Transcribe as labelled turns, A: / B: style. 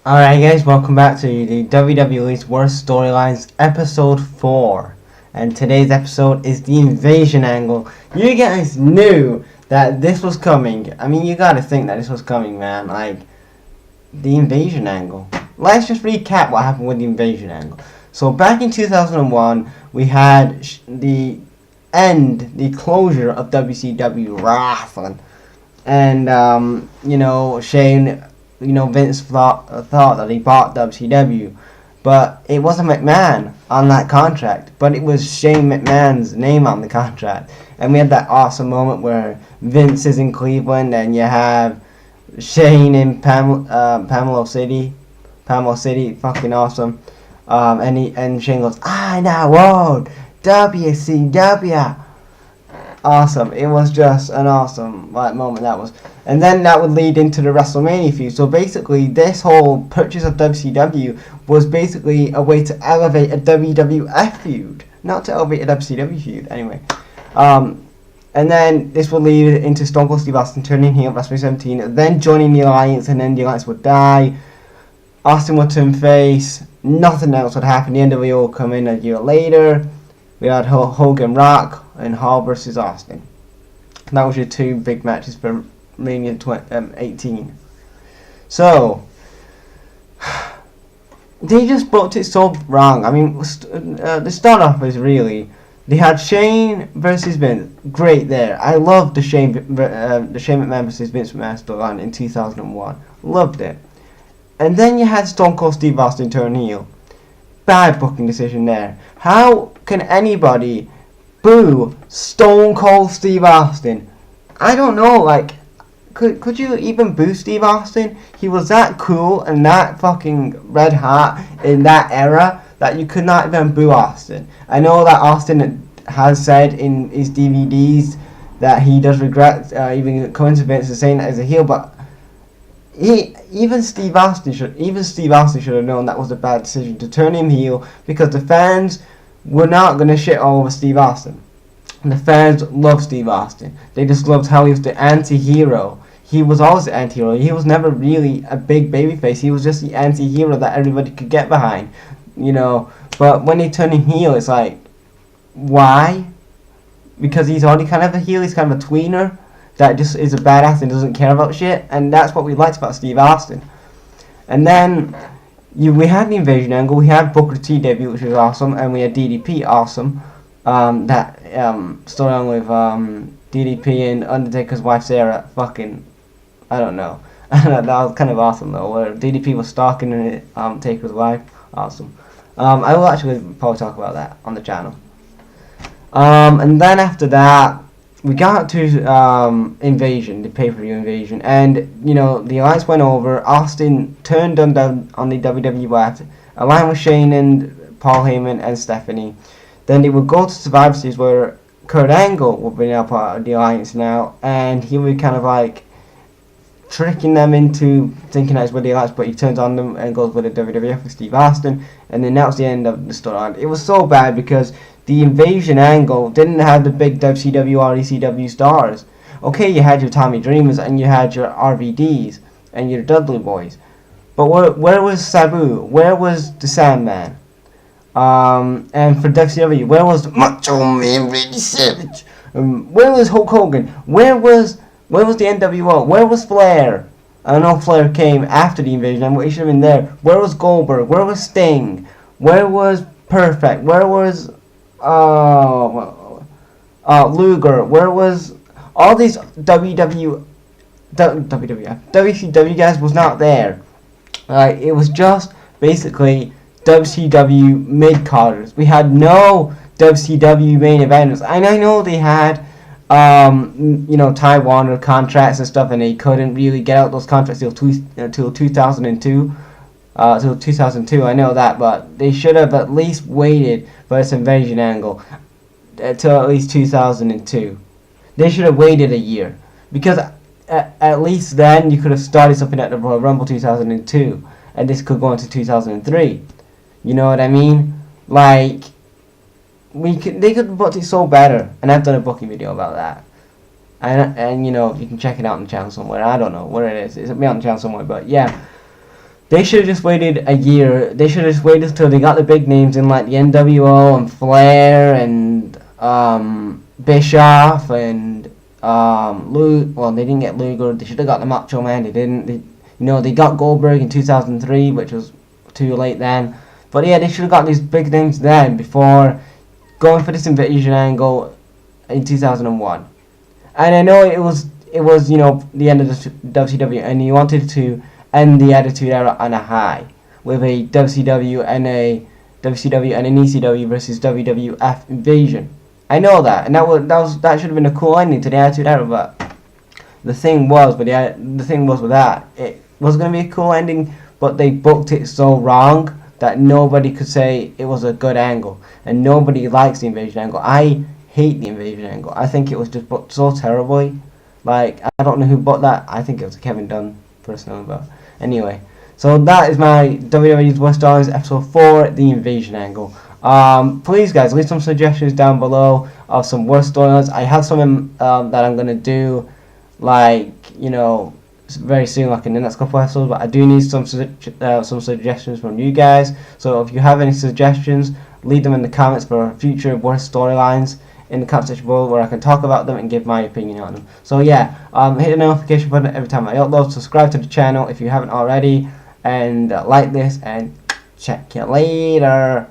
A: Alright guys, welcome back to the WWE's Worst Storylines episode 4. And today's episode is the invasion angle. You guys knew that this was coming. I mean, you gotta think that this was coming, man. Like, the invasion angle. Let's just recap what happened with the invasion angle. So back in 2001, we had the closure of WCW Wrestling. And, Shane... Vince thought that he bought WCW, but it wasn't McMahon on that contract, but it was Shane McMahon's name on the contract. And we had that awesome moment where Vince is in Cleveland and you have Shane in Pamela City, fucking awesome. And Shane goes, "I now own WCW." Awesome. It was just an awesome moment that was. And then that would lead into the WrestleMania feud. So basically, this whole purchase of WCW was basically a way to elevate a WWF feud. Not to elevate a WCW feud, anyway. And then this would lead into Stone Cold Steve Austin turning heel at WrestleMania 17, then joining the Alliance, and then the Alliance would die. Austin would turn face. Nothing else would happen. The NWO would come in a year later. We had Hogan Rock and Hall versus Austin. That was your two big matches for Mania 18. So, they just booked it so wrong. I mean, the start off was really... They had Shane versus Vince. Great there. I loved the Shane McMahon versus Vince McMahon storyline in 2001. Loved it. And then you had Stone Cold Steve Austin turn heel. Bad booking decision there. How can anybody boo Stone Cold Steve Austin? I don't know, like, could you even boo Steve Austin? He was that cool and that fucking red hot in that era that you could not even boo Austin. I know that Austin has said in his DVDs that he does regret even coincidence of saying that as a heel, but even Steve Austin should have known that was a bad decision to turn him heel, because the fans were not gonna shit all over Steve Austin. And the fans love Steve Austin. They just loved how he was the anti-hero. He was always the anti-hero. He was never really a big babyface. He was just the anti-hero that everybody could get behind, But when they turn him heel, it's like, why? Because he's already kind of a heel. He's kind of a tweener that just is a badass and doesn't care about shit, and that's what we liked about Steve Austin. And then we had the invasion angle, we had Booker T debut, which was awesome, and we had DDP, awesome. That storyline with DDP and Undertaker's wife Sarah, fucking, I don't know. That was kind of awesome though, where DDP was stalking Taker's wife, awesome. I will actually probably talk about that on the channel. And then after that, we got to Invasion, the pay-per-view Invasion, and the Alliance went over. Austin turned on the WWF, aligned with Shane and Paul Heyman and Stephanie. Then they would go to Survivor Series, where Kurt Angle would be now part of the Alliance now, and he would kind of like tricking them into thinking that's with the Alliance, but he turns on them and goes with the WWF with Steve Austin, and then that was the end of the storyline. It was so bad because the invasion angle didn't have the big WCW or ECW stars. Okay, you had your Tommy Dreamers and you had your RVDs and your Dudley Boys, but where was Sabu? Where was the Sandman? And for WCW, where was Macho Man Randy Savage? Where was Hulk Hogan? Where was the NWO? Where was Flair? I know Flair came after the invasion, and he should have been there. Where was Goldberg? Where was Sting? Where was Perfect? Where was Luger? Where was all these WCW guys? Was not there. It was just basically WCW mid-carders. We had no WCW main eventers, and I know they had Taiwan contracts and stuff, and they couldn't really get out those contracts till 2002. Till 2002, I know that, but they should have at least waited for this invasion angle till at least 2002. They should have waited a year, because at least then you could have started something at the Royal Rumble 2002, and this could go into 2003. You know what I mean? Like, they could have booked it so better, and I've done a booking video about that. And you can check it out on the channel somewhere. I don't know where it is. It's me on the channel somewhere, but yeah. They should have just waited a year. They should have just waited until they got the big names in, like the NWO and Flair and Bischoff and well, they didn't get Luger. They should have got the Macho Man. They didn't. They got Goldberg in 2003, which was too late then. But yeah, they should have got these big names then before going for this invasion angle in 2001. And I know it was the end of the WCW, and you wanted to end the Attitude Era on a high with a WCW and an ECW versus WWF invasion. I know that, and that should have been a cool ending to the Attitude Era. But the thing was with that, it was going to be a cool ending, but they booked it so wrong that nobody could say it was a good angle, and nobody likes the invasion angle. I hate the invasion angle. I think it was just booked so terribly. Like, I don't know who booked that. I think it was Kevin Dunn, personally, but anyway. So that is my WWE's Worst Storylines episode 4, the invasion angle. Please, guys, leave some suggestions down below of some worst storylines. I have some that I'm gonna do, like, very soon, like in the next couple episodes. But I do need some suggestions from you guys. So if you have any suggestions, leave them in the comments for future worst storylines in the comment section below, where I can talk about them and give my opinion on them. So yeah, hit the notification button every time I upload. Subscribe to the channel if you haven't already, and like this. And check you later.